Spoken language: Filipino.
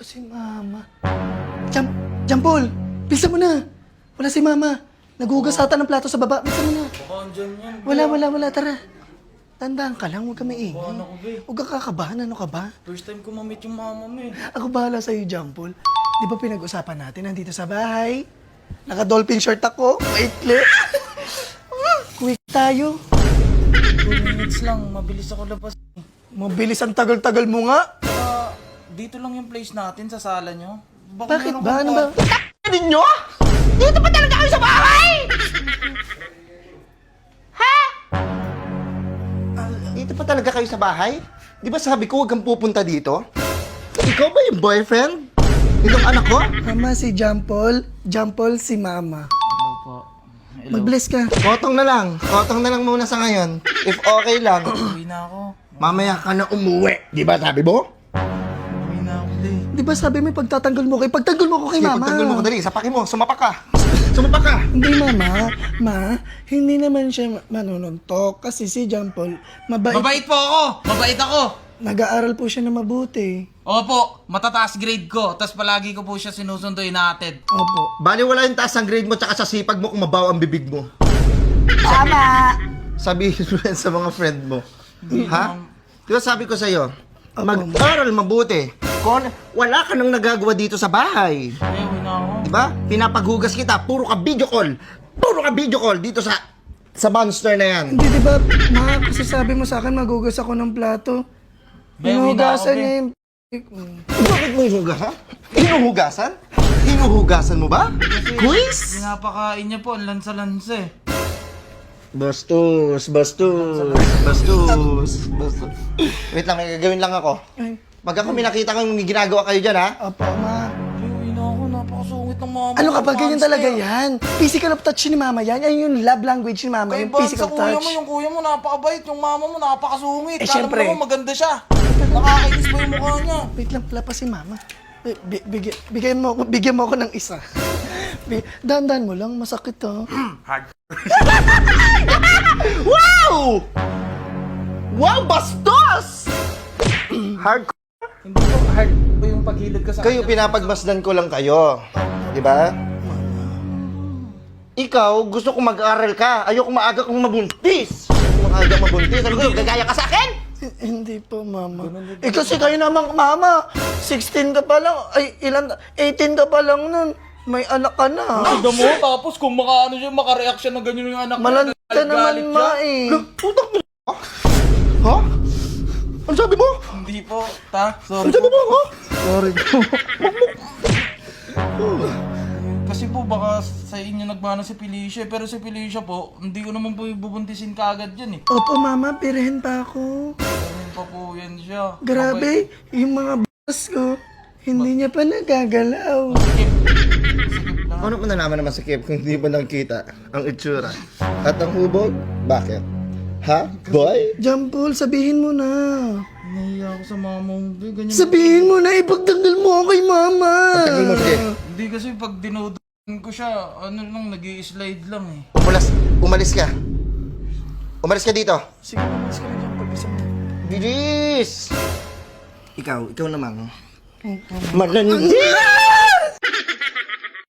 si Mama? Jampol! Bilisan mo na! Wala si Mama. Nagugas ata ng plato sa baba. Bilisan mo na. Baka andyan yan. Wala. Tara. Tandaan ka lang, huwag ka maingay. Baka ano ko, be. Huwag ka kakabahan, ano ka ba? First time ko mamit yung mama mo eh. Ako bahala sa'yo, Jampol. Di ba pinag-usapan natin nandito sa bahay? Naka-dolphin short ako, maikli. Quick tayo. 2 minutes lang, mabilis ako labas. Mabilis ang tagal-tagal mo nga. Dito lang yung place natin sa sala nyo. Bakit ba? Ano ba? Ninyo? Dito pa talaga kayo sa bahay? Ha? Dito pa talaga kayo sa bahay? Di ba sabi ko huwag kang pupunta dito? Ikaw ba yung boyfriend? Itong anak ko? Mama si Jampol. Jampol si Mama. Hello po. Hello. Mag-bless ka. Kotong na lang. Kotong na lang muna sa ngayon. If okay lang, Uwi na ako. mamaya ka na umuwi. Di ba sabi mo? Uwi na ako, be. Di ba sabi mo pagtatanggol mo ko kay Sige, Mama? pagtanggol mo ko dali. Sapakin mo. Sumapak ka. Sumapak ka. Hindi, Mama. Ma, hindi naman siya manununtok kasi si Jampol mabait. Mabait po ako! Mabait ako! Nag-aaral po siya na mabuti. Opo, matataas grade ko. Tapos palagi ko po siya sinusundo inaatid. Opo. Bali wala yung taas ng grade mo tsaka sa sipag mo kung mabaw ang bibig mo. Tama! Sabihin mo yan sa mga friend mo. Ha? Di ba sabi ko sa'yo, Opo. mag-aral mabuti. Kung wala ka nang nagagawa dito sa bahay. Uwi na ako. Di ba? Pinapaghugas kita, puro ka video call. Puro ka video call dito sa monster na yan. Hindi, di ba, Ma, kasi sabi mo sa akin magugas ako ng plato. Be, uwi na ako, Hinugasan be. niya yung... Bakit mo hinugasan? Hinuhugasan? Hinuhugasan mo ba? Quiz? Pinapakain niya po, ang lansa-lansa eh. Bastos. Wait lang, may gagawin lang ako. Ay, Pagka kung may nakita kang ginagawa kayo dyan, ha? opo, Ma. Uwi na ako, napakasungit ng mama. Ano ka ba? Ganyan Monster. talaga yan. Physical of touch ni Mama yan. Yan yung love language ni Mama. Kaya Yung ba physical sa kuya touch. mo, yung kuya mo napakabait, yung mama mo napakasungit. Eh, Kala syempre. mo naman maganda siya. Nakakainis pa yung mukha niya. Wait lang, wala pa si Mama. Bigyan mo ako ng isa. Dahan-dahan mo lang, masakit to. Wow! Wow, bastos! Hard. Hindi ko hard po yung paghilid ka sa Kayo, pinapagmasdan ko lang kayo. Di ba? Ikaw, gusto kong mag-aral ka. Ayoko maaga kong mabuntis. Ayoko maaga mabuntis. Ano ko, gagaya ka sa akin? Hindi po, Mama. Eh kasi kayo naman, Mama. 16 ka pa lang. Ay, 18 ka pa lang nun. May anak ka na. Tignan mo, tapos kung makaano siya, makareact siya na ganyan yung anak mo. Malanta nagagalit naman, Ma, eh. Putak mo. Ha? Ano sabi mo? Hindi po, ta. Ano Sorry sabi po. mo, ha? Sorry po. Kasi po baka sa inyo nagmana si Felicia. Pero si Felicia po, hindi ko naman po ibubuntisin kaagad yan eh. Opo, Mama. Pirahin pa ako. Ganyan pa po yan siya. Grabe. Yung mga boss ko, hindi niya pa nagagalaw. Skip. Skip lang. Ano mo nalaman naman sa Kip kung hindi mo nakita ang itsura? At ang hubog? Bakit? Ha? Boy? Jampol, sabihin mo na. Nahiya ako sa mama mo. Ganyan. Sabihin mo na, ipagtanggol mo ako kay Mama. Pagtanggol mo, sige. Hindi kasi pag dinodoan ko siya, ano lang, nag-i-slide lang eh. Umalis ka. Umalis ka dito. Sige, mas ka na dyan. Pag-isa mo. Bilis! Ikaw naman. Malandi!